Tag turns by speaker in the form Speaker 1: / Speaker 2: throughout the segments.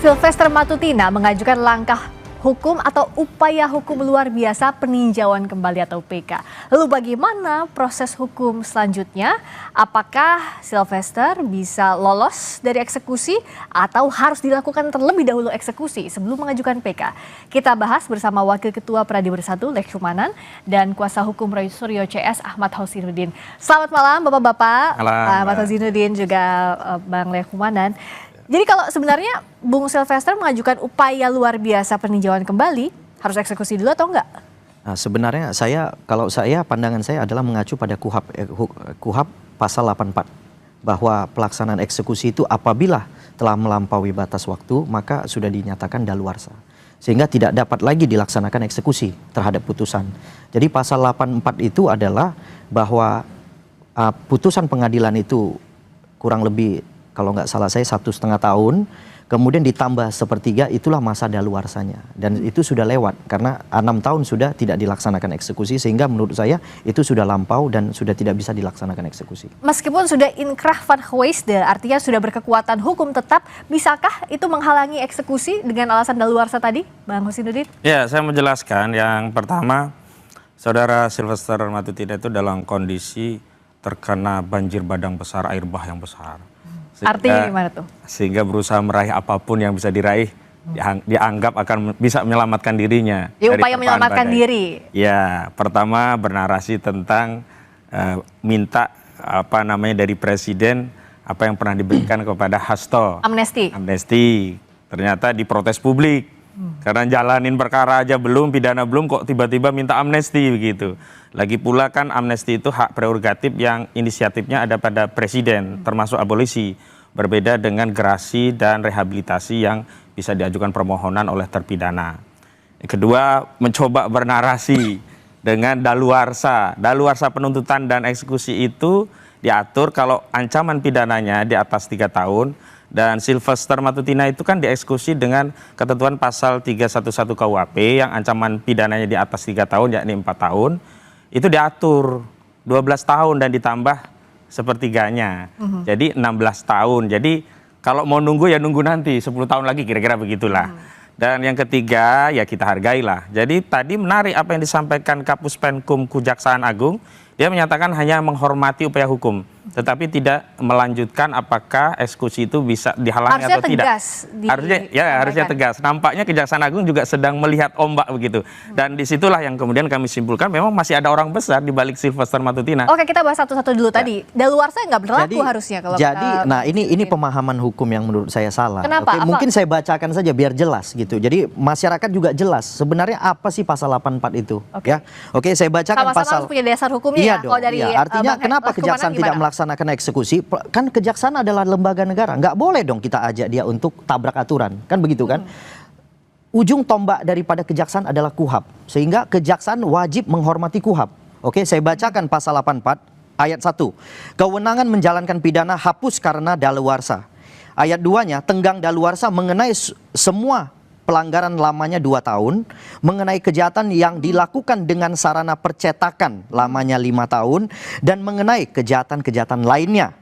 Speaker 1: Sylvester Matutina mengajukan langkah hukum atau upaya hukum luar biasa peninjauan kembali atau PK. Lalu bagaimana proses hukum selanjutnya? Apakah Sylvester bisa lolos dari eksekusi atau harus dilakukan terlebih dahulu eksekusi sebelum mengajukan PK? Kita bahas bersama Wakil Ketua Pradi Bersatu Lekhumanan dan Kuasa Hukum Roy Suryo CS Ahmad Hosinuddin. Selamat malam Bapak-Bapak, Ahmad Hosinuddin juga Bang Lekhumanan. Jadi kalau sebenarnya Bung Sylvester mengajukan upaya luar biasa peninjauan kembali, harus eksekusi dulu atau enggak?
Speaker 2: Nah, sebenarnya kalau pandangan saya adalah mengacu pada KUHP pasal 84 bahwa pelaksanaan eksekusi itu apabila telah melampaui batas waktu maka sudah dinyatakan daluarsa sehingga tidak dapat lagi dilaksanakan eksekusi terhadap putusan. Jadi pasal 84 itu adalah bahwa putusan pengadilan itu kurang lebih kalau nggak salah saya 1,5 tahun, kemudian ditambah 1/3 itulah masa daluarsanya. Dan itu sudah lewat karena 6 tahun sudah tidak dilaksanakan eksekusi sehingga menurut saya itu sudah lampau dan sudah tidak bisa dilaksanakan eksekusi.
Speaker 1: Meskipun sudah inkrah van geweest, artinya sudah berkekuatan hukum tetap, bisakah itu menghalangi eksekusi dengan alasan daluarsa tadi, Bang Hosinuddin?
Speaker 3: Ya, saya menjelaskan yang pertama, Saudara Sylvester Matutina itu dalam kondisi terkena banjir bandang besar, air bah yang besar.
Speaker 1: Artinya gimana tuh?
Speaker 3: Sehingga berusaha meraih apapun yang bisa diraih, dianggap akan bisa menyelamatkan dirinya.
Speaker 1: Ya, upaya menyelamatkan diri.
Speaker 3: Ya, pertama bernarasi tentang minta dari presiden apa yang pernah diberikan kepada Hasto. Amnesti. Ternyata diprotes publik. Karena jalanin perkara aja belum, pidana belum, kok tiba-tiba minta amnesti begitu. Lagi pula kan amnesti itu hak prerogatif yang inisiatifnya ada pada presiden, termasuk abolisi. Berbeda dengan gerasi dan rehabilitasi yang bisa diajukan permohonan oleh terpidana. Kedua, mencoba bernarasi dengan daluarsa. Daluarsa penuntutan dan eksekusi itu diatur kalau ancaman pidananya di atas 3 tahun. Dan Sylvester Matutina itu kan dieksekusi dengan ketentuan pasal 311 KUHP yang ancaman pidananya di atas 3 tahun yakni 4 tahun. Itu diatur 12 tahun dan ditambah 1/3-nya. Jadi 16 tahun. Jadi kalau mau nunggu ya nunggu nanti 10 tahun lagi kira-kira begitulah. Dan yang ketiga ya kita hargailah. Jadi tadi menarik apa yang disampaikan Kapus Penkum Kejaksaan Agung. Dia menyatakan hanya menghormati upaya hukum, tetapi tidak melanjutkan apakah eksekusi itu bisa dihalangi atau tidak. Harusnya tegas. Nampaknya Kejaksaan Agung juga sedang melihat ombak begitu. Dan disitulah yang kemudian kami simpulkan memang masih ada orang besar di balik Sylvester Matutina.
Speaker 1: Oke, kita bahas satu-satu dulu tadi. Daluarsa nggak berlaku harusnya kalau.
Speaker 2: Nah ini pemahaman hukum yang menurut saya salah.
Speaker 1: Kenapa?
Speaker 2: Mungkin saya bacakan saja biar jelas gitu. Jadi masyarakat juga jelas sebenarnya apa sih pasal 84 itu. Oke, saya bacakan
Speaker 1: sama-sama
Speaker 2: pasal.
Speaker 1: Harus punya dasar hukumnya.
Speaker 2: Iya dong, artinya kenapa kejaksaan tidak melaksanakan eksekusi? Kan kejaksaan adalah lembaga negara, nggak boleh dong kita ajak dia untuk tabrak aturan, kan begitu kan? Ujung tombak daripada kejaksaan adalah KUHP, sehingga kejaksaan wajib menghormati KUHP. Oke, saya bacakan pasal 84 ayat 1. Kewenangan menjalankan pidana hapus karena daluarsa. Ayat 2-nya, tenggang daluarsa mengenai semua pelanggaran lamanya 2 tahun, mengenai kejahatan yang dilakukan dengan sarana percetakan lamanya 5 tahun, dan mengenai kejahatan-kejahatan lainnya.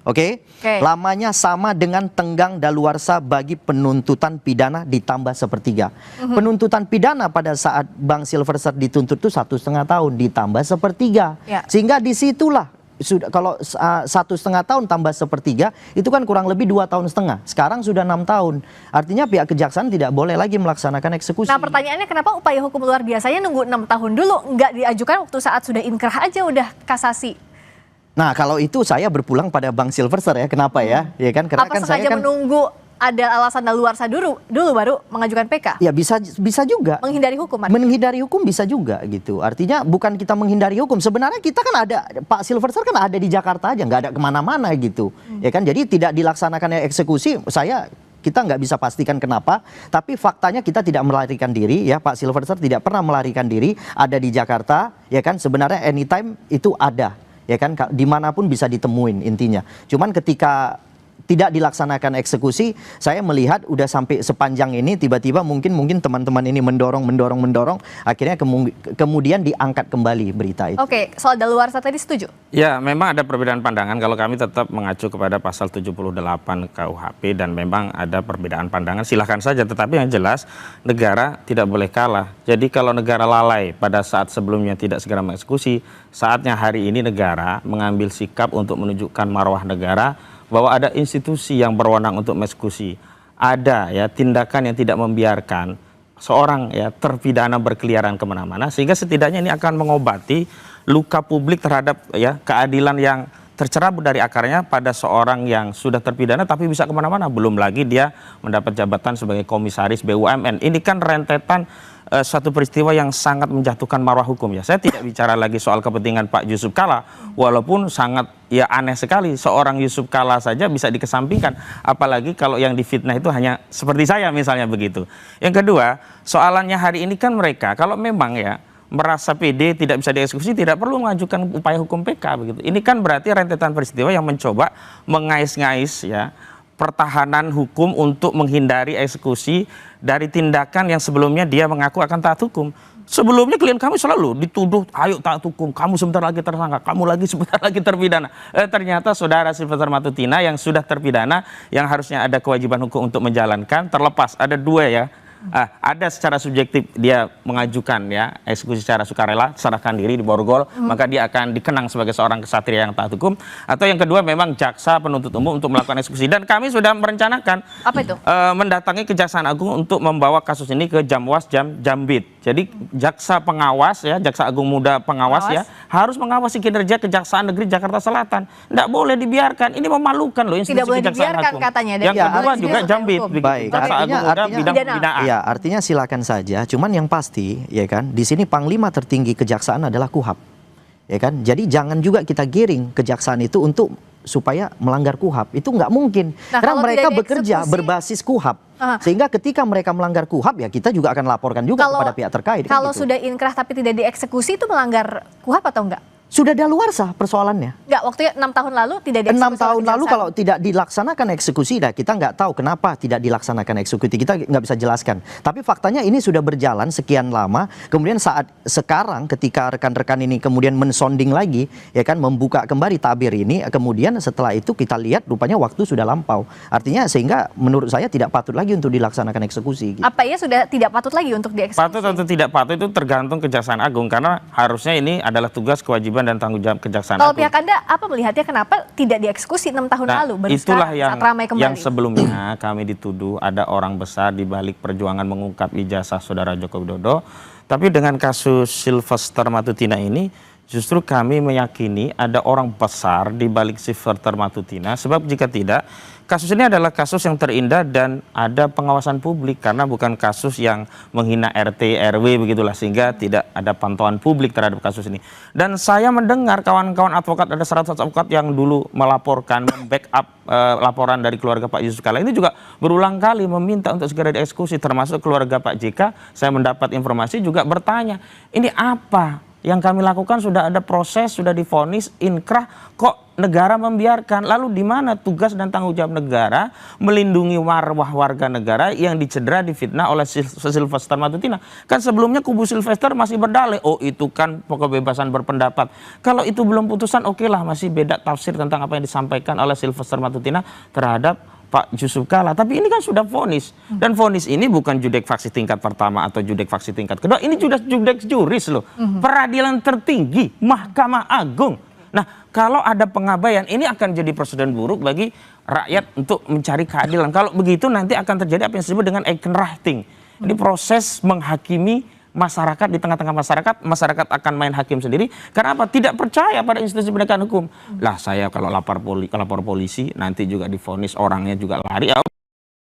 Speaker 2: Oke? Lamanya sama dengan tenggang daluarsa bagi penuntutan pidana ditambah 1/3. Penuntutan pidana pada saat Bang Sylvester dituntut itu 1,5 tahun ditambah 1/3. Sehingga disitulah sudah kalau 1,5 tahun tambah 1/3 itu kan kurang lebih 2,5 tahun. Sekarang sudah 6 tahun. Artinya pihak kejaksaan tidak boleh lagi melaksanakan eksekusi.
Speaker 1: Nah, pertanyaannya kenapa upaya hukum luar biasanya nunggu 6 tahun dulu, nggak diajukan waktu saat sudah inkrah aja udah kasasi?
Speaker 2: Nah, kalau itu saya berpulang pada Bang Sylvester ya. Kenapa ya? Ya kan karena
Speaker 1: apa
Speaker 2: kan
Speaker 1: sengaja
Speaker 2: saya kan
Speaker 1: menunggu ada alasan daluarsa dulu baru mengajukan PK?
Speaker 2: Ya bisa juga.
Speaker 1: Menghindari hukum?
Speaker 2: Menghindari hukum bisa juga gitu. Artinya bukan kita menghindari hukum. Sebenarnya kita kan ada, Pak Sylvester kan ada di Jakarta aja, nggak ada kemana-mana gitu. Ya kan, jadi tidak dilaksanakan eksekusi, kita nggak bisa pastikan kenapa. Tapi faktanya kita tidak melarikan diri ya. Pak Sylvester tidak pernah melarikan diri, ada di Jakarta. Ya kan, sebenarnya anytime itu ada. Ya kan, dimanapun bisa ditemuin intinya. Cuman ketika tidak dilaksanakan eksekusi, saya melihat udah sampai sepanjang ini tiba-tiba mungkin teman-teman ini mendorong, akhirnya kemudian diangkat kembali berita itu.
Speaker 1: Oke, soal daluarsa tadi setuju?
Speaker 3: Ya, memang ada perbedaan pandangan. Kalau kami tetap mengacu kepada pasal 78 KUHP dan memang ada perbedaan pandangan, silahkan saja. Tetapi yang jelas negara tidak boleh kalah. Jadi kalau negara lalai pada saat sebelumnya tidak segera mengeksekusi, saatnya hari ini negara mengambil sikap untuk menunjukkan marwah negara bahwa ada institusi yang berwenang untuk mengeksekusi. Ada ya tindakan yang tidak membiarkan seorang ya terpidana berkeliaran kemana-mana, sehingga setidaknya ini akan mengobati luka publik terhadap ya keadilan yang tercerabut dari akarnya pada seorang yang sudah terpidana tapi bisa kemana-mana. Belum lagi dia mendapat jabatan sebagai komisaris BUMN. Ini kan rentetan suatu peristiwa yang sangat menjatuhkan marwah hukum ya. Saya tidak bicara lagi soal kepentingan Pak Yusuf Kalla, walaupun sangat ya aneh sekali seorang Yusuf Kalla saja bisa dikesampingkan, apalagi kalau yang difitnah itu hanya seperti saya misalnya begitu. Yang kedua, soalannya hari ini kan mereka kalau memang ya merasa PD tidak bisa dieksekusi, tidak perlu mengajukan upaya hukum PK begitu. Ini kan berarti rentetan peristiwa yang mencoba mengais-ngais ya pertahanan hukum untuk menghindari eksekusi dari tindakan yang sebelumnya dia mengaku akan taat hukum. Sebelumnya klien kami selalu dituduh, ayo taat hukum, kamu sebentar lagi tersangka, kamu lagi sebentar lagi terpidana. Ternyata saudara Sylvester Matutina yang sudah terpidana, yang harusnya ada kewajiban hukum untuk menjalankan, terlepas. Ada dua ya. Ada secara subjektif dia mengajukan ya eksekusi secara sukarela, serahkan diri di borgol, maka dia akan dikenang sebagai seorang kesatria yang taat hukum. Atau yang kedua memang jaksa penuntut umum untuk melakukan eksekusi, dan kami sudah merencanakan
Speaker 1: apa itu?
Speaker 3: Mendatangi Kejaksaan Agung untuk membawa kasus ini ke Jamwas Jambit. Jadi jaksa pengawas ya, jaksa agung muda pengawas ya harus mengawasi kinerja Kejaksaan Negeri Jakarta Selatan. Tidak boleh dibiarkan. Ini memalukan loh institusi
Speaker 1: tidak boleh
Speaker 3: Kejaksaan
Speaker 1: dibiarkan
Speaker 3: Agung.
Speaker 1: katanya.
Speaker 3: Yang kedua juga Jambit.
Speaker 2: Baik,
Speaker 3: Jaksa Agung muda bidang pembinaan.
Speaker 2: Ya, artinya silakan saja. Cuman yang pasti, ya kan, di sini Panglima tertinggi Kejaksaan adalah KUHAP, ya kan. Jadi jangan juga kita giring Kejaksaan itu untuk supaya melanggar KUHAP. Itu nggak mungkin.
Speaker 1: Nah,
Speaker 2: karena mereka bekerja berbasis KUHAP. Sehingga ketika mereka melanggar KUHAP ya kita juga akan laporkan juga kepada pihak terkait.
Speaker 1: Kalau
Speaker 2: kan gitu.
Speaker 1: sudah inkrah tapi tidak dieksekusi itu melanggar KUHAP atau enggak?
Speaker 2: Sudah daluarsa persoalannya.
Speaker 1: Enggak, waktunya 6 tahun lalu tidak dieksekusi.
Speaker 2: 6 tahun lalu kalau tidak dilaksanakan eksekusi, dah kita nggak tahu kenapa tidak dilaksanakan eksekusi, kita nggak bisa jelaskan. Tapi faktanya ini sudah berjalan sekian lama, kemudian saat sekarang ketika rekan-rekan ini kemudian mensonding lagi, ya kan, membuka kembali tabir ini, kemudian setelah itu kita lihat rupanya waktu sudah lampau. Artinya sehingga menurut saya tidak patut lagi untuk dilaksanakan eksekusi. Gitu.
Speaker 1: Apa ya sudah tidak patut lagi untuk dieksekusi?
Speaker 3: Patut atau tidak patut itu tergantung Kejaksaan Agung, karena harusnya ini adalah tugas kewajiban dan tanggung jawab Kejaksaan
Speaker 1: Kalau
Speaker 3: Agung.
Speaker 1: pihak Anda apa melihatnya kenapa tidak dieksekusi 6 tahun lalu? Baru
Speaker 3: itulah
Speaker 1: saat ramai kembali.
Speaker 3: yang sebelumnya kami dituduh ada orang besar di balik perjuangan mengungkap ijazah saudara Joko Widodo. Tapi dengan kasus Sylvester Matutina ini justru kami meyakini ada orang besar di balik Sylvester Matutina, sebab jika tidak, kasus ini adalah kasus yang terindah dan ada pengawasan publik, karena bukan kasus yang menghina RT RW begitulah, sehingga tidak ada pantauan publik terhadap kasus ini. Dan saya mendengar kawan-kawan advokat, ada 100 advokat yang dulu melaporkan, membackup laporan dari keluarga Pak Yusuf Kalla ini juga berulang kali meminta untuk segera dieksekusi, termasuk keluarga Pak JK. Saya mendapat informasi juga bertanya, ini apa yang kami lakukan? Sudah ada proses, sudah divonis inkrah, kok negara membiarkan? Lalu di mana tugas dan tanggung jawab negara melindungi marwah warga negara yang dicedera, difitnah oleh Sylvester Matutina? Kan sebelumnya kubu Sylvester masih berdalih, oh itu kan kebebasan berpendapat. Kalau itu belum putusan, oke lah, masih beda tafsir tentang apa yang disampaikan oleh Sylvester Matutina terhadap Pak Yusuf Kalla. Tapi ini kan sudah vonis, dan vonis ini bukan judek faksi tingkat pertama atau judek faksi tingkat kedua, ini sudah judek juris loh, peradilan tertinggi, Mahkamah Agung. Nah, kalau ada pengabaian, ini akan jadi presiden buruk bagi rakyat untuk mencari keadilan. Kalau begitu nanti akan terjadi apa yang disebut dengan Eikenrechting. Ini proses menghakimi masyarakat, di tengah-tengah masyarakat akan main hakim sendiri. Karena apa? Tidak percaya pada institusi penegakan hukum. Lah saya kalau lapor polisi nanti juga divonis, orangnya juga lari. Ya,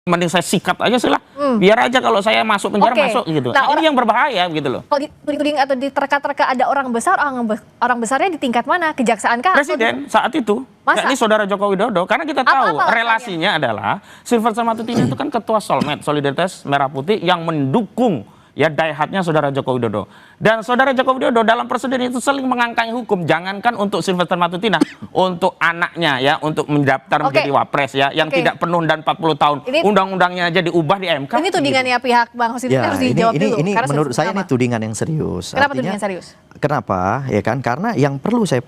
Speaker 3: mending saya sikat aja sih lah. Biar aja kalau saya masuk penjara masuk gitu.
Speaker 1: Nah,
Speaker 3: ini yang berbahaya gitu loh.
Speaker 1: Kalau dituding atau diterka-terka ada orang besar, orang besarnya di tingkat mana? Kejaksaan kah?
Speaker 3: Presiden saat itu.
Speaker 1: Masa?
Speaker 3: Ini saudara Joko Widodo, karena kita tahu relasinya adalah Sylvester Matutina itu kan ketua Solmed, Solidaritas Merah Putih, yang mendukung ya daihatnya saudara Joko Widodo. Dan saudara Joko Widodo dalam presiden itu sering mengangkangi hukum, jangankan untuk Sylvester Matutina, untuk anaknya ya, untuk mendaftar menjadi wapres ya, yang tidak penuh dan 40 tahun, undang-undangnya aja diubah di MK.
Speaker 1: Ini tudingannya pihak Bang Hosidin harus dijawab dulu.
Speaker 2: Ini menurut saya ini tudingan yang serius.
Speaker 1: Kenapa tudingan serius?
Speaker 2: Kenapa? Ya kan, karena yang perlu saya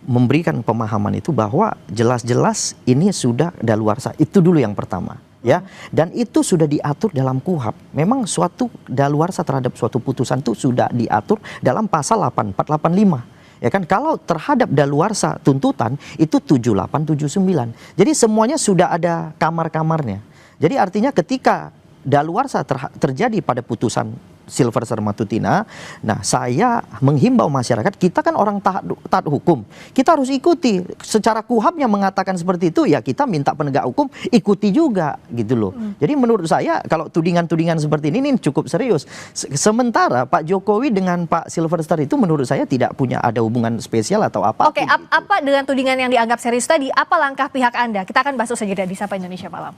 Speaker 2: memberikan pemahaman itu bahwa jelas-jelas ini sudah daluarsa. Itu dulu yang pertama. Ya, dan itu sudah diatur dalam KUHP. Memang suatu daluarsa terhadap suatu putusan itu sudah diatur dalam pasal 8485. Ya kan, kalau terhadap daluarsa tuntutan itu 7879. Jadi semuanya sudah ada kamar-kamarnya. Jadi artinya ketika daluarsa terjadi pada putusan Sylvester Matutina, nah saya menghimbau masyarakat, kita kan orang taat hukum, kita harus ikuti. Secara KUHP-nya mengatakan seperti itu, ya kita minta penegak hukum ikuti juga gitu loh. Jadi menurut saya kalau tudingan-tudingan seperti ini cukup serius. Sementara Pak Jokowi dengan Pak Sylvester itu menurut saya tidak punya ada hubungan spesial atau apa.
Speaker 1: Oke, apa dengan tudingan yang dianggap serius tadi, apa langkah pihak Anda? Kita akan bahas saja di Sapa Indonesia Malam.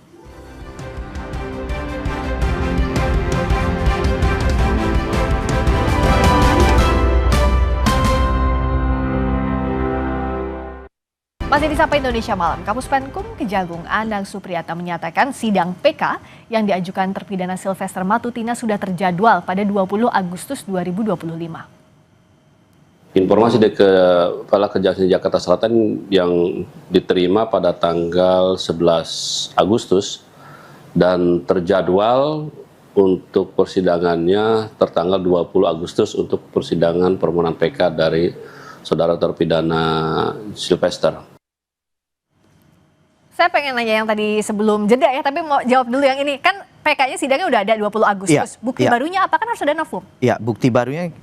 Speaker 1: Masih di Sapa Indonesia Malam, Kapus Penkum Kejagung Anang Supriyatna menyatakan sidang PK yang diajukan terpidana Sylvester Matutina sudah terjadwal pada 20 Agustus 2025.
Speaker 4: Informasi dari Kepala Kejaksaan Jakarta Selatan yang diterima pada tanggal 11 Agustus dan terjadwal untuk persidangannya tertanggal 20 Agustus untuk persidangan permohonan PK dari saudara terpidana Sylvester.
Speaker 1: Saya pengen nanya yang tadi sebelum jeda ya, tapi mau jawab dulu yang ini. Kan PK-nya sidangnya udah ada 20 Agustus. Bukti barunya apa? Kan harus ada novum.
Speaker 2: Ya, bukti barunya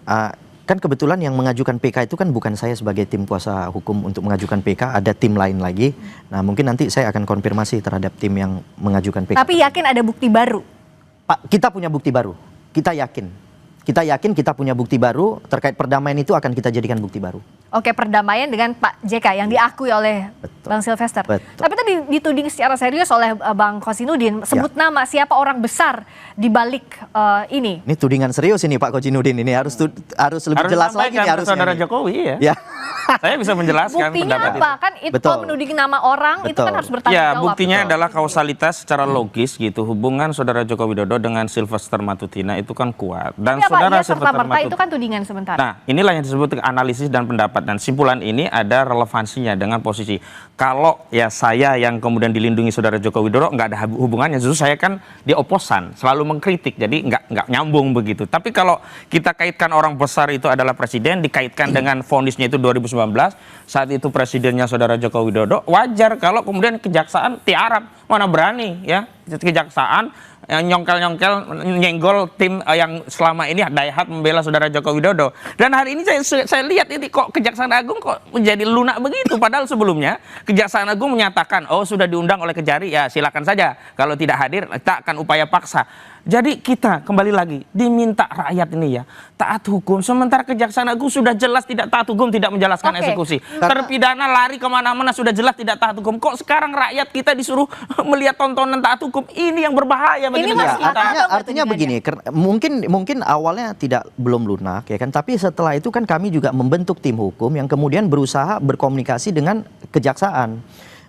Speaker 2: kan kebetulan yang mengajukan PK itu kan bukan saya sebagai tim kuasa hukum untuk mengajukan PK, ada tim lain lagi. Nah, mungkin nanti saya akan konfirmasi terhadap tim yang mengajukan PK.
Speaker 1: Tapi yakin ada bukti baru?
Speaker 2: Pak, kita punya bukti baru. Kita yakin. Kita yakin kita punya bukti baru terkait perdamaian itu akan kita jadikan bukti baru.
Speaker 1: Oke, perdamaian dengan Pak JK yang diakui oleh Bang Sylvester. Tapi tadi dituding secara serius oleh Bang Kozinudin, sebut nama siapa orang besar di balik ini.
Speaker 2: Ini tudingan serius ini Pak Kozinudin, ini harus lebih jelas lagi nih harusnya.
Speaker 3: Saudara Jokowi ya. Saya bisa menjelaskan
Speaker 1: buktinya
Speaker 3: pendapat
Speaker 1: apa? Kan itu kalau menuding nama orang itu kan harus bertanggung jawab.
Speaker 3: Ya, buktinya adalah kausalitas secara logis gitu. Hubungan saudara Joko Widodo dengan Sylvester Matutina itu kan kuat. Dan saudara Sylvester Matutina
Speaker 1: itu kan tudingan sementara.
Speaker 3: Nah, inilah yang disebut analisis dan pendapat, dan simpulan ini ada relevansinya dengan posisi. Kalau ya saya yang kemudian dilindungi saudara Joko Widodo nggak ada hubungannya, justru saya kan di oposan, selalu mengkritik, jadi nggak nyambung begitu. Tapi kalau kita kaitkan orang besar itu adalah presiden, dikaitkan dengan vonisnya itu 2019, saat itu presidennya saudara Joko Widodo, wajar kalau kemudian kejaksaan tiarap, mana berani ya kejaksaan nyongkel-nyongkel nyenggol tim yang selama ini daihat membela saudara Joko Widodo. Dan hari ini saya lihat ini kok Kejaksaan Agung kok menjadi lunak begitu, padahal sebelumnya Kejaksaan Agung menyatakan oh sudah diundang oleh Kejari, ya silakan saja, kalau tidak hadir kita akan upaya paksa. Jadi kita kembali lagi diminta rakyat ini ya taat hukum, sementara Kejaksaan Agung sudah jelas tidak taat hukum, tidak menjelaskan eksekusi. Terpidana lari kemana-mana sudah jelas tidak taat hukum. Kok sekarang rakyat kita disuruh melihat tontonan taat hukum? Ini yang berbahaya bagi negara kita.
Speaker 2: Artinya begini, mungkin awalnya belum lunak ya kan, tapi setelah itu kan kami juga membentuk tim hukum yang kemudian berusaha berkomunikasi dengan kejaksaan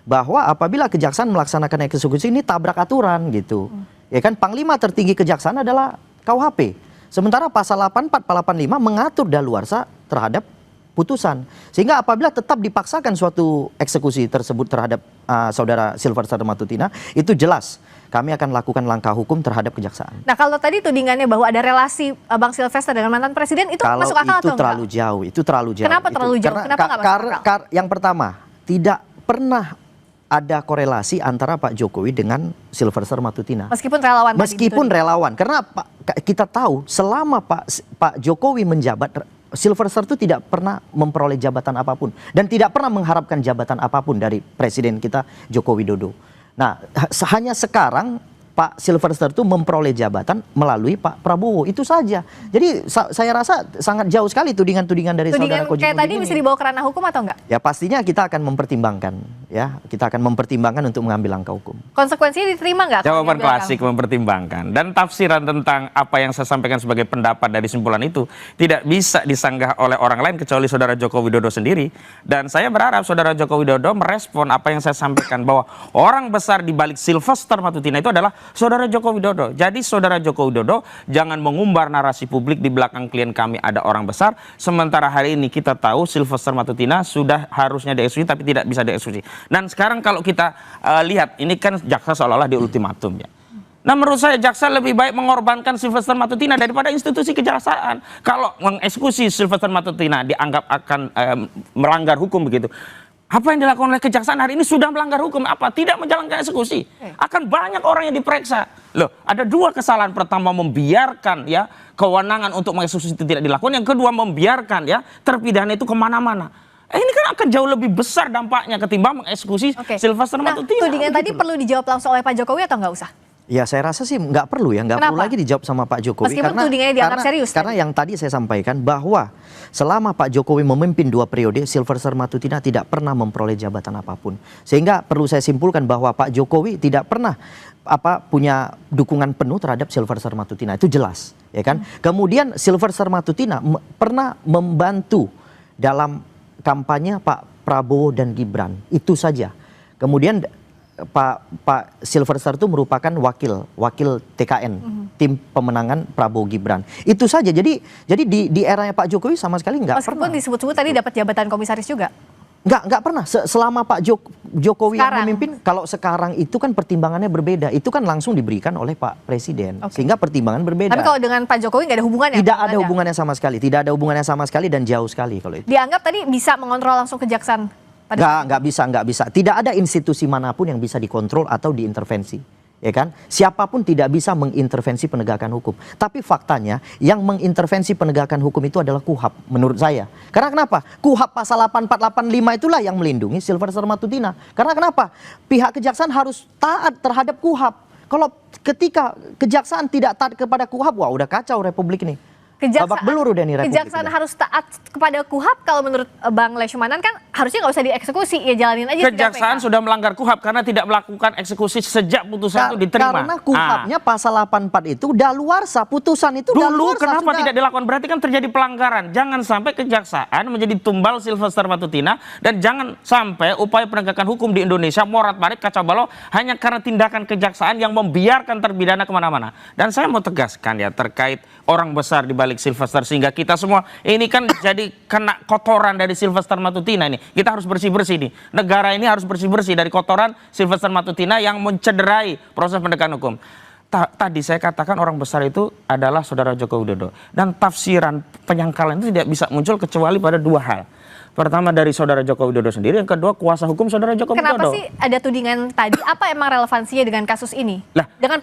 Speaker 2: bahwa apabila kejaksaan melaksanakan eksekusi ini tabrak aturan gitu. Ya kan, Panglima tertinggi kejaksaan adalah KUHP. Sementara pasal 8485 mengatur daluarsa terhadap putusan. Sehingga apabila tetap dipaksakan suatu eksekusi tersebut terhadap saudara Sylvester Matutina, itu jelas kami akan lakukan langkah hukum terhadap kejaksaan.
Speaker 1: Nah, kalau tadi tudingannya bahwa ada relasi Bang Sylvester dengan mantan presiden, itu
Speaker 2: kalau
Speaker 1: masuk akal atau
Speaker 2: terlalu jauh, itu terlalu jauh.
Speaker 1: Kenapa terlalu jauh? Kenapa nggak masuk akal?
Speaker 2: Yang pertama, tidak pernah ada korelasi antara Pak Jokowi dengan Sylvester Matutina.
Speaker 1: Meskipun relawan.
Speaker 2: Meskipun relawan, karena kita tahu selama Pak Jokowi menjabat, Sylvester itu tidak pernah memperoleh jabatan apapun dan tidak pernah mengharapkan jabatan apapun dari presiden kita Joko Widodo. Nah, hanya sekarang Pak Sylvester itu memperoleh jabatan melalui Pak Prabowo, itu saja. Jadi saya rasa sangat jauh sekali tudingan-tudingan dari saudara Kozinudin.
Speaker 1: Kayak tadi bisa dibawa ke ranah hukum atau enggak?
Speaker 2: Ya pastinya kita akan mempertimbangkan. ya kita akan mempertimbangkan untuk mengambil langkah hukum.
Speaker 1: Konsekuensinya diterima nggak?
Speaker 3: Jawaban klasik mempertimbangkan. Dan tafsiran tentang apa yang saya sampaikan sebagai pendapat dari simpulan itu tidak bisa disanggah oleh orang lain kecuali Saudara Joko Widodo sendiri. Dan saya berharap Saudara Joko Widodo merespon apa yang saya sampaikan bahwa orang besar di balik Sylvester Matutina itu adalah Saudara Joko Widodo. Jadi Saudara Joko Widodo jangan mengumbar narasi publik di belakang klien kami ada orang besar. Sementara hari ini kita tahu Sylvester Matutina sudah harusnya dieksekusi tapi tidak bisa dieksekusi. Dan sekarang kalau kita lihat, ini kan jaksa seolah-olah di ultimatum ya. Nah menurut saya jaksa lebih baik mengorbankan Sylvester Matutina daripada institusi kejaksaan. Kalau mengeksekusi Sylvester Matutina dianggap akan melanggar hukum begitu. Apa yang dilakukan oleh kejaksaan hari ini sudah melanggar hukum. Apa? Tidak menjalankan eksekusi. Akan banyak orang yang diperiksa. Loh, ada dua kesalahan. Pertama, membiarkan ya kewenangan untuk mengeksekusi itu tidak dilakukan. Yang kedua, membiarkan ya terpidana itu kemana-mana. Ini kan akan jauh lebih besar dampaknya ketimbang mengeksekusi Sylvester Matutina.
Speaker 1: Tudingan tadi perlu dijawab langsung oleh Pak Jokowi atau nggak usah?
Speaker 2: Ya saya rasa sih nggak perlu ya, nggak perlu lagi dijawab sama Pak Jokowi.
Speaker 1: Meskipun tudingannya dianggap serius.
Speaker 2: Karena yang tadi saya sampaikan bahwa selama Pak Jokowi memimpin 2 periode, Sylvester Matutina tidak pernah memperoleh jabatan apapun. Sehingga perlu saya simpulkan bahwa Pak Jokowi tidak pernah punya dukungan penuh terhadap Sylvester Matutina, itu jelas, ya kan? Kemudian Sylvester Matutina pernah membantu dalam kampanye Pak Prabowo dan Gibran, itu saja. Kemudian Pak Sylvester itu merupakan wakil TKN, tim pemenangan Prabowo Gibran. Itu saja. Jadi di eranya Pak Jokowi sama sekali nggak pernah.
Speaker 1: Meskipun disebut-sebut tadi dapat jabatan komisaris juga.
Speaker 2: Nggak pernah. Selama Pak Jokowi yang memimpin, kalau sekarang itu kan pertimbangannya berbeda. Itu kan langsung diberikan oleh Pak Presiden. Sehingga pertimbangan berbeda.
Speaker 1: Tapi kalau dengan Pak Jokowi nggak ada hubungannya?
Speaker 2: Tidak ada hubungannya sama sekali. Tidak ada hubungannya sama sekali dan jauh sekali kalau itu.
Speaker 1: Dianggap tadi bisa mengontrol langsung kejaksaan?
Speaker 2: Nggak bisa. Tidak ada institusi manapun yang bisa dikontrol atau diintervensi. Ya kan? Siapapun tidak bisa mengintervensi penegakan hukum. Tapi faktanya yang mengintervensi penegakan hukum itu adalah KUHAP menurut saya. Karena kenapa? KUHAP pasal 8485 itulah yang melindungi Sylvester Matutina. Karena kenapa? Pihak kejaksaan harus taat terhadap KUHAP. Kalau ketika kejaksaan tidak taat kepada KUHAP, wah udah kacau republik ini. Babak belur udah nih republik.
Speaker 1: Kejaksaan harus taat kepada KUHAP kalau menurut Bang Leshumanan kan harusnya nggak usah dieksekusi, ya jalanin aja.
Speaker 3: Kejaksaan sudah melanggar KUHAP karena tidak melakukan eksekusi sejak putusan itu diterima.
Speaker 2: Karena KUHAP-nya pasal 84 itu daluarsa, putusan itu
Speaker 3: dulu kenapa tidak dilakukan? Berarti kan terjadi pelanggaran. Jangan sampai kejaksaan menjadi tumbal Sylvester Matutina dan jangan sampai upaya penegakan hukum di Indonesia morat-marit kacau balau hanya karena tindakan kejaksaan yang membiarkan terpidana kemana-mana. Dan saya mau tegaskan ya terkait orang besar di balik Sylvester, sehingga kita semua ini kan jadi kena kotoran dari Sylvester Matutina ini. Kita harus bersih-bersih nih. Negara ini harus bersih-bersih dari kotoran Sylvester Matutina yang mencederai proses penegakan hukum. Tadi saya katakan orang besar itu adalah Saudara Joko Widodo. Dan tafsiran penyangkalan itu tidak bisa muncul kecuali pada dua hal. Pertama dari Saudara Joko Widodo sendiri, yang kedua kuasa hukum Saudara Joko Widodo.
Speaker 1: Kenapa sih ada tudingan tadi? Apa emang relevansinya dengan kasus ini?
Speaker 3: Lah,
Speaker 1: dengan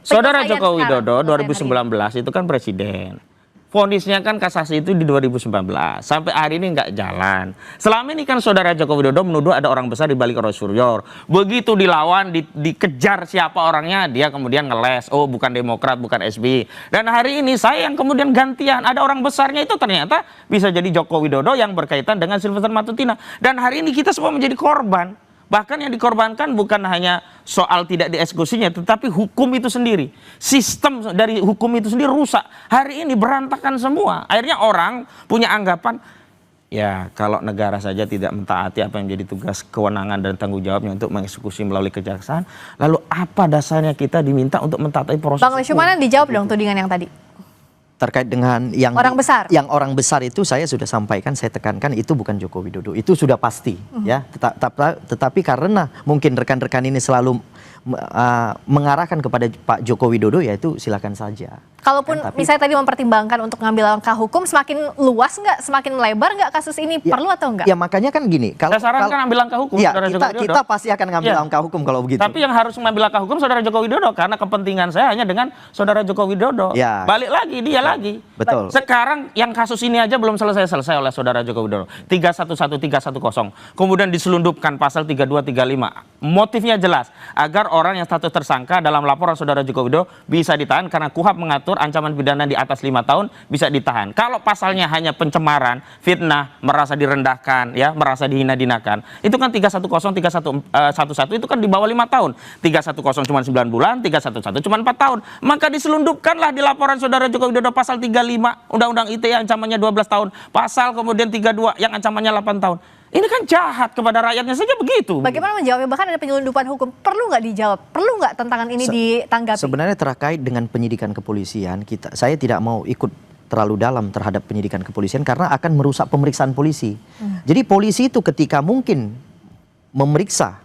Speaker 3: Saudara Joko Widodo 2019 itu kan presiden. Vonisnya kan kasasi itu di 2019. Sampai hari ini nggak jalan. Selama ini kan Saudara Joko Widodo menuduh ada orang besar di balik Roy Suryo. Begitu dilawan, dikejar siapa orangnya, dia kemudian ngeles. Oh bukan Demokrat, bukan SBY. Dan hari ini saya yang kemudian gantian. Ada orang besarnya itu ternyata bisa jadi Joko Widodo yang berkaitan dengan Sylvester Matutina. Dan hari ini kita semua menjadi korban. Bahkan yang dikorbankan bukan hanya soal tidak dieksekusinya, tetapi hukum itu sendiri. Sistem dari hukum itu sendiri rusak. Hari ini berantakan semua. Akhirnya orang punya anggapan, ya kalau negara saja tidak mentaati apa yang menjadi tugas, kewenangan dan tanggung jawabnya untuk mengeksekusi melalui kejaksaan, lalu apa dasarnya kita diminta untuk mentaati proses
Speaker 1: Bang Leshumanan dijawab dong tudingan yang tadi.
Speaker 2: Terkait dengan yang orang besar itu saya sudah sampaikan, saya tekankan itu bukan Joko Widodo, itu sudah pasti ya. Tetapi karena mungkin rekan-rekan ini selalu mengarahkan kepada Pak Joko Widodo, ya itu silakan saja.
Speaker 1: Kalaupun misalnya tadi mempertimbangkan untuk ngambil langkah hukum, semakin luas nggak, semakin lebar nggak kasus ini, perlu atau enggak?
Speaker 2: Ya makanya kan gini, kalau
Speaker 3: saya sarankan ambil langkah hukum,
Speaker 2: ya, kita pasti akan ngambil langkah hukum kalau begitu.
Speaker 3: Tapi yang harus mengambil langkah hukum Saudara Joko Widodo, karena kepentingan saya hanya dengan Saudara Joko Widodo.
Speaker 2: Ya.
Speaker 3: Balik lagi, dia lagi.
Speaker 2: Betul.
Speaker 3: Sekarang yang kasus ini aja belum selesai oleh Saudara Joko Widodo. 311310. Kemudian diselundupkan pasal 3235. Motifnya jelas, agar orang yang status tersangka dalam laporan saudara Joko Widodo bisa ditahan karena KUHP mengatur ancaman pidana di atas 5 tahun bisa ditahan. Kalau pasalnya hanya pencemaran, fitnah, merasa direndahkan, ya, merasa dihina-dinakan, itu kan 310, 3111 itu kan di bawah 5 tahun. 310 cuma 9 bulan, 311 cuma 4 tahun. Maka diselundupkanlah di laporan saudara Joko Widodo pasal 35 Undang-Undang ITE yang ancamannya 12 tahun, pasal kemudian 32 yang ancamannya 8 tahun. Ini kan jahat kepada rakyatnya saja begitu.
Speaker 1: Bagaimana menjawabnya? Bahkan ada penyelundupan hukum. Perlu nggak dijawab? Perlu nggak tantangan ini ditanggapi?
Speaker 2: Sebenarnya terkait dengan penyidikan kepolisian, saya tidak mau ikut terlalu dalam terhadap penyidikan kepolisian karena akan merusak pemeriksaan polisi. Jadi polisi itu ketika mungkin memeriksa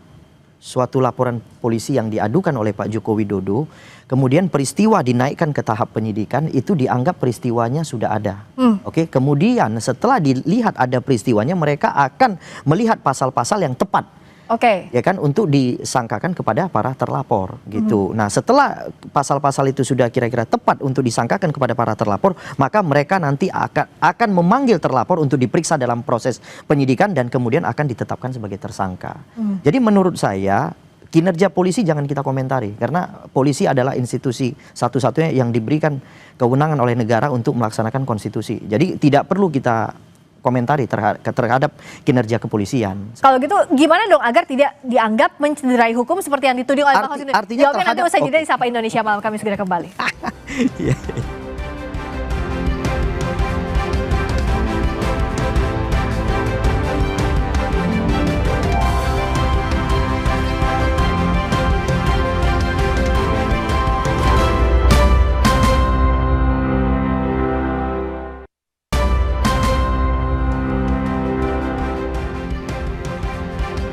Speaker 2: suatu laporan polisi yang diadukan oleh Pak Joko Widodo, kemudian peristiwa dinaikkan ke tahap penyidikan, itu dianggap peristiwanya sudah ada. Oke, kemudian setelah dilihat ada peristiwanya, mereka akan melihat pasal-pasal yang tepat.
Speaker 1: Oke.
Speaker 2: Ya kan, untuk disangkakan kepada para terlapor gitu. Nah, setelah pasal-pasal itu sudah kira-kira tepat untuk disangkakan kepada para terlapor, maka mereka nanti akan memanggil terlapor untuk diperiksa dalam proses penyidikan dan kemudian akan ditetapkan sebagai tersangka. Jadi menurut saya kinerja polisi jangan kita komentari karena polisi adalah institusi satu-satunya yang diberikan kewenangan oleh negara untuk melaksanakan konstitusi. Jadi tidak perlu kita komentari terhadap kinerja kepolisian.
Speaker 1: Kalau gitu gimana dong agar tidak dianggap mencederai hukum seperti yang dituding oleh Pak Hussein?
Speaker 2: Artinya
Speaker 1: jawabnya nanti usai jeda di Sapa Indonesia Malam, kami segera kembali.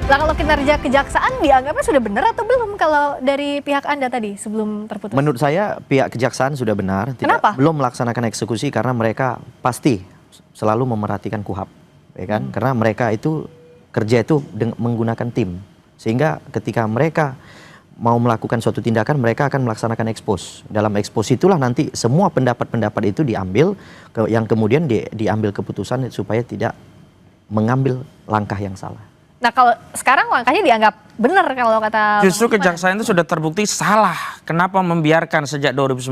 Speaker 1: Nah, kalau kinerja kejaksaan dianggapnya sudah benar atau belum kalau dari pihak Anda tadi sebelum terputus?
Speaker 2: Menurut saya pihak kejaksaan sudah benar.
Speaker 1: Kenapa?
Speaker 2: Belum melaksanakan eksekusi karena mereka pasti selalu memerhatikan KUHP, ya kan? Karena mereka itu kerja itu menggunakan tim, sehingga ketika mereka mau melakukan suatu tindakan, mereka akan melaksanakan ekspos. Dalam ekspos itulah nanti semua pendapat-pendapat itu diambil, yang kemudian diambil keputusan supaya tidak mengambil langkah yang salah.
Speaker 1: Nah, kalau sekarang langkahnya dianggap benar kalau kata
Speaker 3: justru kejaksaan itu sudah terbukti salah. Kenapa membiarkan sejak 2019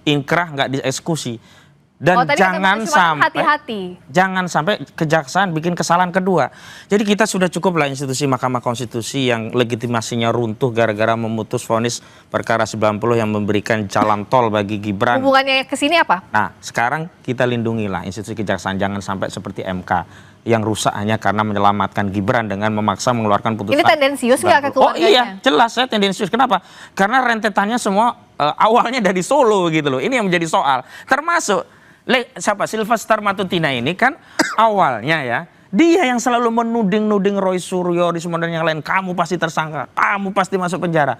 Speaker 3: inkrah nggak dieksekusi? Dan jangan sampai kejaksaan bikin kesalahan kedua. Jadi kita sudah cukup lah institusi Mahkamah Konstitusi yang legitimasinya runtuh gara-gara memutus vonis perkara 90 yang memberikan jalan tol bagi Gibran.
Speaker 1: Hubungannya ke sini apa?
Speaker 3: Nah, sekarang kita lindungilah institusi kejaksaan, jangan sampai seperti MK yang rusak hanya karena menyelamatkan Gibran dengan memaksa mengeluarkan putusan.
Speaker 1: Ini tendensius nggak ke keluarganya?
Speaker 3: Oh iya, jelas saya tendensius. Kenapa? Karena rentetannya semua awalnya dari Solo gitu loh. Ini yang menjadi soal. Termasuk siapa Sylvester Matutina ini kan awalnya ya, dia yang selalu menuding Roy Suryo di dan yang lain, kamu pasti tersangka, kamu pasti masuk penjara.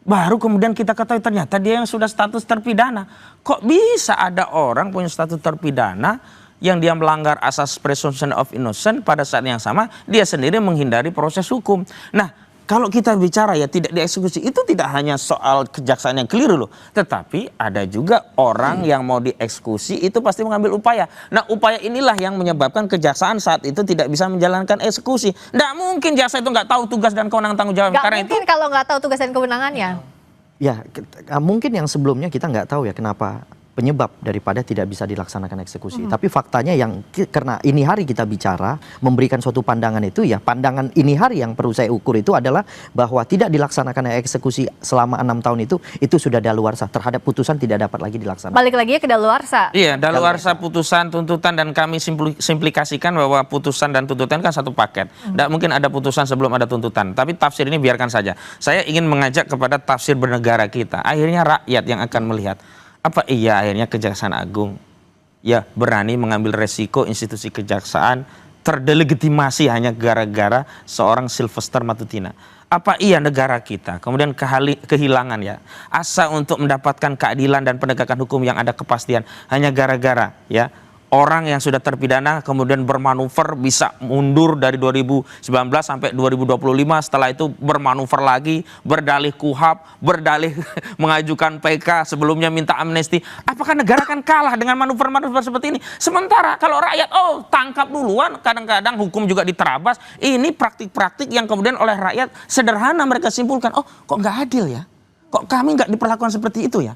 Speaker 3: Baru kemudian kita ketahui ternyata dia yang sudah status terpidana. Kok bisa ada orang punya status terpidana yang dia melanggar asas presumption of innocence, pada saat yang sama dia sendiri menghindari proses hukum. Nah, kalau kita bicara ya tidak dieksekusi, itu tidak hanya soal kejaksaan yang keliru loh, tetapi ada juga orang yang mau dieksekusi itu pasti mengambil upaya. Nah, upaya inilah yang menyebabkan kejaksaan saat itu tidak bisa menjalankan eksekusi. Nggak mungkin jaksa itu nggak tahu tugas dan kewenangan tanggung jawab.
Speaker 1: Nggak mungkin kalau nggak tahu tugas dan kewenangannya.
Speaker 2: Ya, mungkin yang sebelumnya kita nggak tahu ya kenapa penyebab daripada tidak bisa dilaksanakan eksekusi. Tapi faktanya yang karena ini hari kita bicara memberikan suatu pandangan itu, ya pandangan ini hari yang perlu saya ukur itu adalah bahwa tidak dilaksanakan eksekusi selama 6 tahun itu sudah daluarsa, terhadap putusan tidak dapat lagi dilaksanakan.
Speaker 1: Balik lagi ke daluarsa.
Speaker 3: Iya, daluarsa putusan, tuntutan, dan kami simplikasikan bahwa putusan dan tuntutan kan satu paket. Tidak mungkin ada putusan sebelum ada tuntutan. Tapi tafsir ini biarkan saja. Saya ingin mengajak kepada tafsir bernegara kita. Akhirnya rakyat yang akan melihat. Apa iya akhirnya Kejaksaan Agung ya berani mengambil resiko institusi kejaksaan terdelegitimasi hanya gara-gara seorang Sylvester Matutina? Apa iya negara kita kemudian kehilangan ya asa untuk mendapatkan keadilan dan penegakan hukum yang ada kepastian hanya gara-gara ya orang yang sudah terpidana kemudian bermanuver bisa mundur dari 2019 sampai 2025, setelah itu bermanuver lagi, berdalih KUHAP, berdalih mengajukan PK, sebelumnya minta amnesti. Apakah negara akan kalah dengan manuver-manuver seperti ini? Sementara kalau rakyat, tangkap duluan, kadang-kadang hukum juga diterabas. Ini praktik-praktik yang kemudian oleh rakyat sederhana mereka simpulkan, kok nggak adil ya? Kok kami nggak diperlakukan seperti itu ya?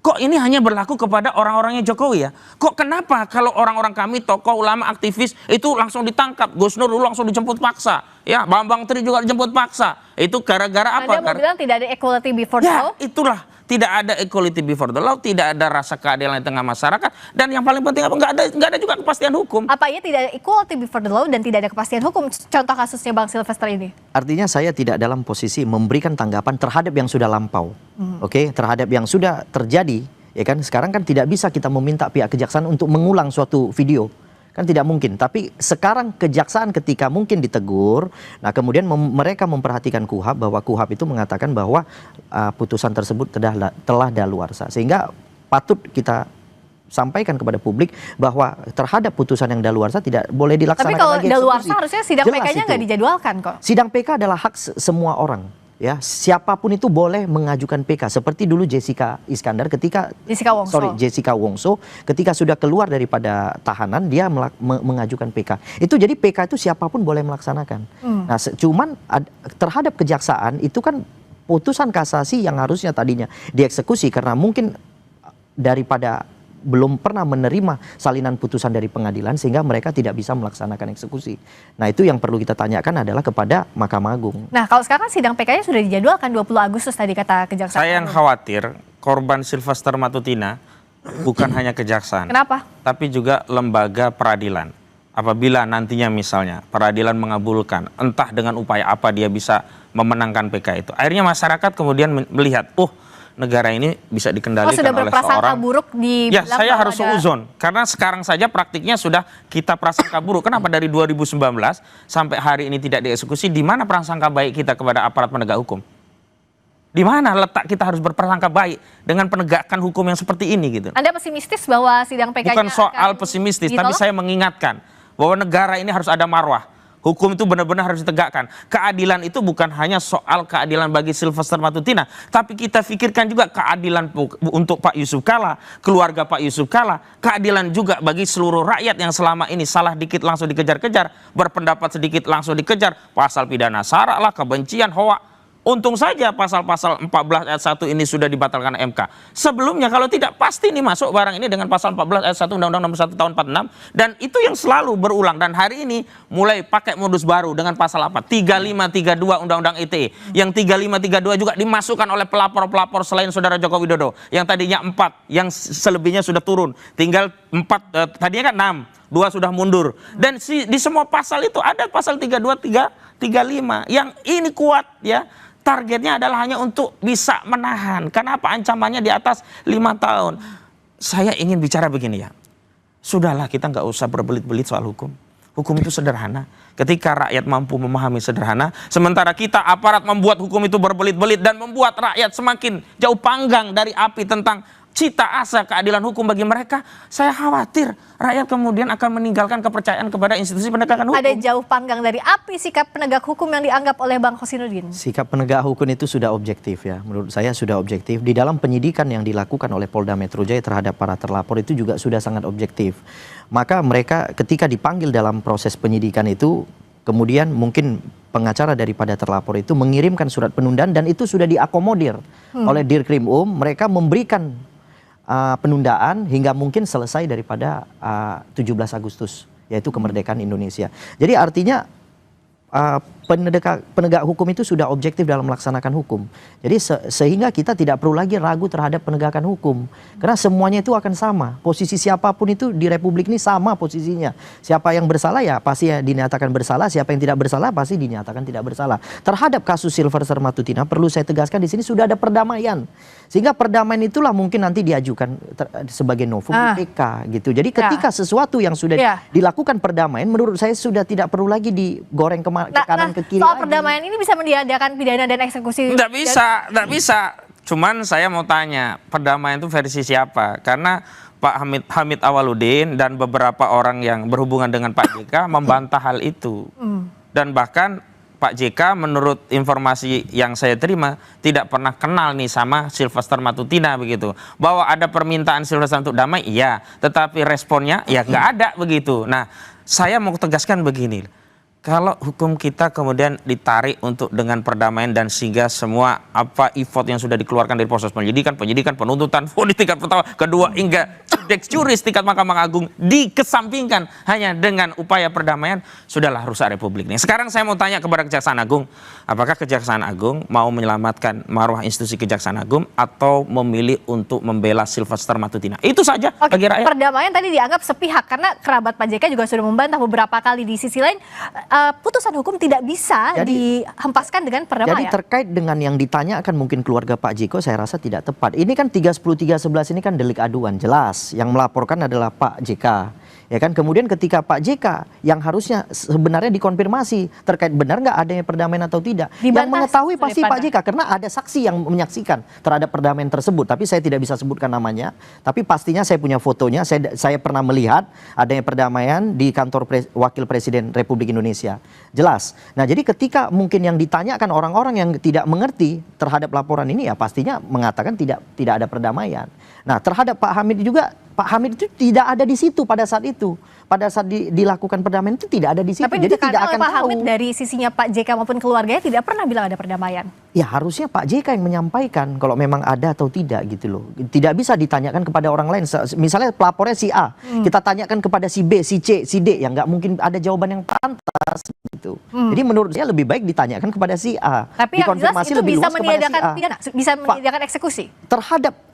Speaker 3: Kok ini hanya berlaku kepada orang-orangnya Jokowi ya? Kok kenapa kalau orang-orang kami, tokoh, ulama, aktivis itu langsung ditangkap? Gus Nur dulu langsung dijemput paksa. Ya, Bambang Tri juga dijemput paksa. Itu gara-gara apa?
Speaker 1: Anda mau bilang tidak ada equality before the law?
Speaker 3: Itulah. Tidak ada equality before the law, tidak ada rasa keadilan di tengah masyarakat, dan yang paling penting apa? Nggak ada juga kepastian hukum.
Speaker 1: Apa ya tidak ada equality before the law dan tidak ada kepastian hukum? Contoh kasusnya Bang Sylvester ini.
Speaker 2: Artinya saya tidak dalam posisi memberikan tanggapan terhadap yang sudah lampau, oke, terhadap yang sudah terjadi, ya kan? Sekarang kan tidak bisa kita meminta pihak kejaksaan untuk mengulang suatu video. Kan tidak mungkin, tapi sekarang kejaksaan ketika mungkin ditegur, nah kemudian mereka memperhatikan KUHAP, bahwa KUHAP itu mengatakan bahwa putusan tersebut telah daluarsa, sehingga patut kita sampaikan kepada publik bahwa terhadap putusan yang daluarsa tidak boleh dilaksanakan lagi eksekusi.
Speaker 1: Tapi kalau daluarsa harusnya sidang PK-nya nggak dijadwalkan kok. Sidang
Speaker 2: PK adalah hak semua orang. Ya, siapapun itu boleh mengajukan PK, seperti dulu Jessica Wongso ketika sudah keluar daripada tahanan dia mengajukan PK. Itu jadi PK itu siapapun boleh melaksanakan. Nah, cuman terhadap kejaksaan itu kan putusan kasasi yang harusnya tadinya dieksekusi karena mungkin daripada belum pernah menerima salinan putusan dari pengadilan sehingga mereka tidak bisa melaksanakan eksekusi. Nah, itu yang perlu kita tanyakan adalah kepada Mahkamah Agung.
Speaker 1: Nah, kalau sekarang sidang PK-nya sudah dijadwalkan 20 Agustus tadi kata kejaksaan.
Speaker 3: Saya yang khawatir korban Sylvester Matutina bukan hanya kejaksaan.
Speaker 1: Kenapa?
Speaker 3: Tapi juga lembaga peradilan. Apabila nantinya misalnya peradilan mengabulkan, entah dengan upaya apa dia bisa memenangkan PK itu. Akhirnya masyarakat kemudian melihat, negara ini bisa dikendalikan
Speaker 1: sudah
Speaker 3: oleh
Speaker 1: berprasangka
Speaker 3: seorang.
Speaker 1: Buruk
Speaker 3: Ya, saya harus seuzon. Karena sekarang saja praktiknya sudah kita prasangka buruk. Kenapa dari 2019 sampai hari ini tidak dieksekusi? Di mana prasangka baik kita kepada aparat penegak hukum? Di mana letak kita harus berprasangka baik dengan penegakan hukum yang seperti ini gitu?
Speaker 1: Anda pesimistis bahwa sidang PK-nya
Speaker 3: bukan soal pesimistis, tapi saya mengingatkan bahwa negara ini harus ada marwah. Hukum itu benar-benar harus ditegakkan. Keadilan itu bukan hanya soal keadilan bagi Sylvester Matutina, tapi kita pikirkan juga keadilan untuk Pak Yusuf Kalla, keluarga Pak Yusuf Kalla, keadilan juga bagi seluruh rakyat yang selama ini salah dikit langsung dikejar-kejar, berpendapat sedikit langsung dikejar, pasal pidana sara lah, kebencian, hoak. Untung saja pasal-pasal 14 ayat 1 ini sudah dibatalkan MK. Sebelumnya kalau tidak pasti ini masuk barang ini dengan pasal 14 ayat 1 Undang-Undang Nomor 1 Tahun 46, dan itu yang selalu berulang, dan hari ini mulai pakai modus baru dengan pasal apa? 3532 Undang-Undang ITE. Yang 3532 juga dimasukkan oleh pelapor-pelapor selain Saudara Joko Widodo. Yang tadinya 4, yang selebihnya sudah turun. Tinggal 4, tadinya kan 6, 2 sudah mundur. Dan di semua pasal itu ada pasal 32, 35 yang ini kuat ya. Targetnya adalah hanya untuk bisa menahan. Kenapa? Ancamannya di atas 5 tahun. Saya ingin bicara begini ya. Sudahlah, kita nggak usah berbelit-belit soal hukum. Hukum itu sederhana. Ketika rakyat mampu memahami sederhana, sementara kita aparat membuat hukum itu berbelit-belit dan membuat rakyat semakin jauh panggang dari api tentang cita asa keadilan hukum bagi mereka, saya khawatir rakyat kemudian akan meninggalkan kepercayaan kepada institusi penegakan hukum.
Speaker 1: Ada jauh panggang dari api sikap penegak hukum yang dianggap oleh Bang Husainuddin.
Speaker 2: Sikap penegak hukum itu sudah objektif ya, menurut saya sudah objektif. Di dalam penyidikan yang dilakukan oleh Polda Metro Jaya terhadap para terlapor itu juga sudah sangat objektif. Maka mereka ketika dipanggil dalam proses penyidikan itu, kemudian mungkin pengacara daripada terlapor itu mengirimkan surat penundaan, dan itu sudah diakomodir oleh Dirkrim mereka memberikan penundaan hingga mungkin selesai daripada 17 Agustus, yaitu kemerdekaan Indonesia. Jadi artinya penegak hukum itu sudah objektif dalam melaksanakan hukum. Jadi sehingga kita tidak perlu lagi ragu terhadap penegakan hukum. Karena semuanya itu akan sama. Posisi siapapun itu di Republik ini sama posisinya. Siapa yang bersalah ya pasti dinyatakan bersalah, siapa yang tidak bersalah pasti dinyatakan tidak bersalah. Terhadap kasus Sylvester Matutina perlu saya tegaskan di sini sudah ada perdamaian. Sehingga perdamaian itulah mungkin nanti diajukan sebagai novum PK gitu. Jadi ketika sesuatu yang sudah dilakukan perdamaian, menurut saya sudah tidak perlu lagi digoreng ke kanan ke kiri.
Speaker 1: Soal perdamaian ini bisa meniadakan pidana dan eksekusi?
Speaker 3: Tidak bisa. Cuman saya mau tanya, perdamaian itu versi siapa? Karena Pak Hamid Awaludin dan beberapa orang yang berhubungan dengan Pak JK membantah hal itu. Dan bahkan Pak JK menurut informasi yang saya terima tidak pernah kenal nih sama Sylvester Matutina begitu. Bahwa ada permintaan Sylvester untuk damai, iya. Tetapi responnya ya nggak ada begitu. Nah, saya mau tegaskan begini. Kalau hukum kita kemudian ditarik untuk dengan perdamaian dan sehingga semua effort yang sudah dikeluarkan dari proses penyidikan, penuntutan, vonis tingkat pertama, kedua hingga Dex Juris tingkat Mahkamah Agung dikesampingkan hanya dengan upaya perdamaian, sudahlah rusak Republik ini. Sekarang saya mau tanya kepada Kejaksaan Agung, apakah Kejaksaan Agung mau menyelamatkan marwah institusi Kejaksaan Agung atau memilih untuk membela Sylvester Matutina? Itu saja bagi rakyat.
Speaker 1: Perdamaian tadi dianggap sepihak karena kerabat Pak JK juga sudah membantah beberapa kali. Di sisi lain, putusan hukum tidak bisa dihempaskan dengan perdamaian.
Speaker 2: Jadi terkait dengan yang ditanyakan mungkin keluarga Pak JK, saya rasa tidak tepat. Ini kan 310-311 ini kan delik aduan, jelas. Yang melaporkan adalah Pak JK. Ya kan, kemudian ketika Pak JK yang harusnya sebenarnya dikonfirmasi terkait benar nggak adanya perdamaian atau tidak, yang mengetahui pasti Pak JK karena ada saksi yang menyaksikan terhadap perdamaian tersebut. Tapi saya tidak bisa sebutkan namanya. Tapi pastinya saya punya fotonya. Saya pernah melihat adanya perdamaian di kantor Wakil Presiden Republik Indonesia. Jelas. Nah, jadi ketika mungkin yang ditanyakan orang-orang yang tidak mengerti terhadap laporan ini, ya pastinya mengatakan tidak ada perdamaian. Nah, terhadap Pak Hamid juga, Pak Hamid itu tidak ada di situ pada saat itu. Pada saat dilakukan perdamaian itu tidak ada di situ.
Speaker 1: Tapi
Speaker 2: jadi tidak akan
Speaker 1: Pak
Speaker 2: tahu.
Speaker 1: Hamid dari sisinya Pak JK maupun keluarganya tidak pernah bilang ada perdamaian.
Speaker 2: Ya harusnya Pak JK yang menyampaikan kalau memang ada atau tidak gitu loh. Tidak bisa ditanyakan kepada orang lain. Misalnya pelapornya si A, kita tanyakan kepada si B, si C, si D, ya nggak mungkin ada jawaban yang pantas gitu. Jadi menurut saya lebih baik ditanyakan kepada si A.
Speaker 1: Tapi yang jelas itu bisa meniadakan pidana, bisa meniadakan eksekusi.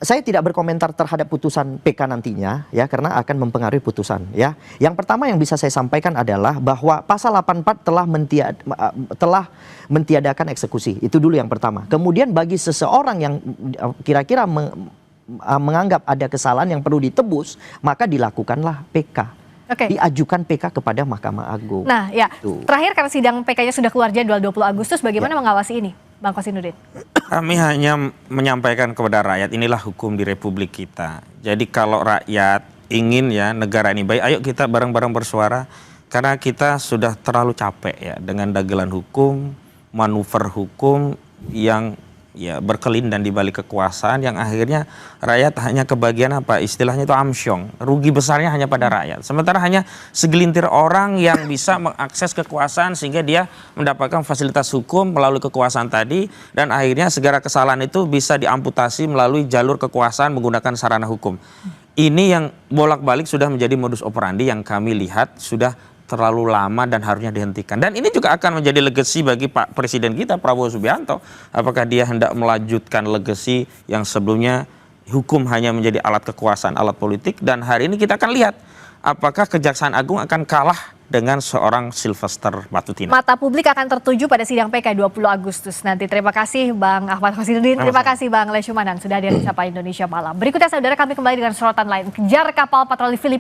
Speaker 2: Saya tidak berkomentar terhadap putusan PK nantinya ya, karena akan mempengaruhi putusan ya. Yang pertama yang bisa saya sampaikan adalah bahwa pasal 84 telah mentiadakan eksekusi. Itu dulu yang pertama. Kemudian bagi seseorang yang kira-kira menganggap ada kesalahan yang perlu ditebus, maka dilakukanlah PK. Diajukan PK kepada Mahkamah Agung.
Speaker 1: Nah ya, terakhir karena sidang PK-nya sudah keluar jadwal 20 Agustus, bagaimana mengawasi ini, Bang Kosinudin?
Speaker 3: Kami hanya menyampaikan kepada rakyat, inilah hukum di Republik kita. Jadi kalau rakyat ingin ya negara ini baik, ayo kita bareng-bareng bersuara. Karena kita sudah terlalu capek ya dengan dagelan hukum, manuver hukum yang ya berkelindan di balik kekuasaan yang akhirnya rakyat hanya kebagian apa istilahnya itu amsyong, rugi besarnya hanya pada rakyat. Sementara hanya segelintir orang yang bisa mengakses kekuasaan sehingga dia mendapatkan fasilitas hukum melalui kekuasaan tadi, dan akhirnya segala kesalahan itu bisa diamputasi melalui jalur kekuasaan menggunakan sarana hukum. Ini yang bolak-balik sudah menjadi modus operandi yang kami lihat sudah terlalu lama dan harusnya dihentikan. Dan ini juga akan menjadi legasi bagi Pak Presiden kita, Prabowo Subianto. Apakah dia hendak melanjutkan legasi yang sebelumnya hukum hanya menjadi alat kekuasaan, alat politik. Dan hari ini kita akan lihat apakah Kejaksaan Agung akan kalah dengan seorang Sylvester Matutina.
Speaker 1: Mata publik akan tertuju pada sidang PK 20 Agustus nanti. Terima kasih Bang Ahmad Kosinudin, terima kasih Bang Leshumanan sudah hadir di Sapa Indonesia Malam. Berikutnya saudara, kami kembali dengan sorotan lain. Kejar kapal patroli Filipina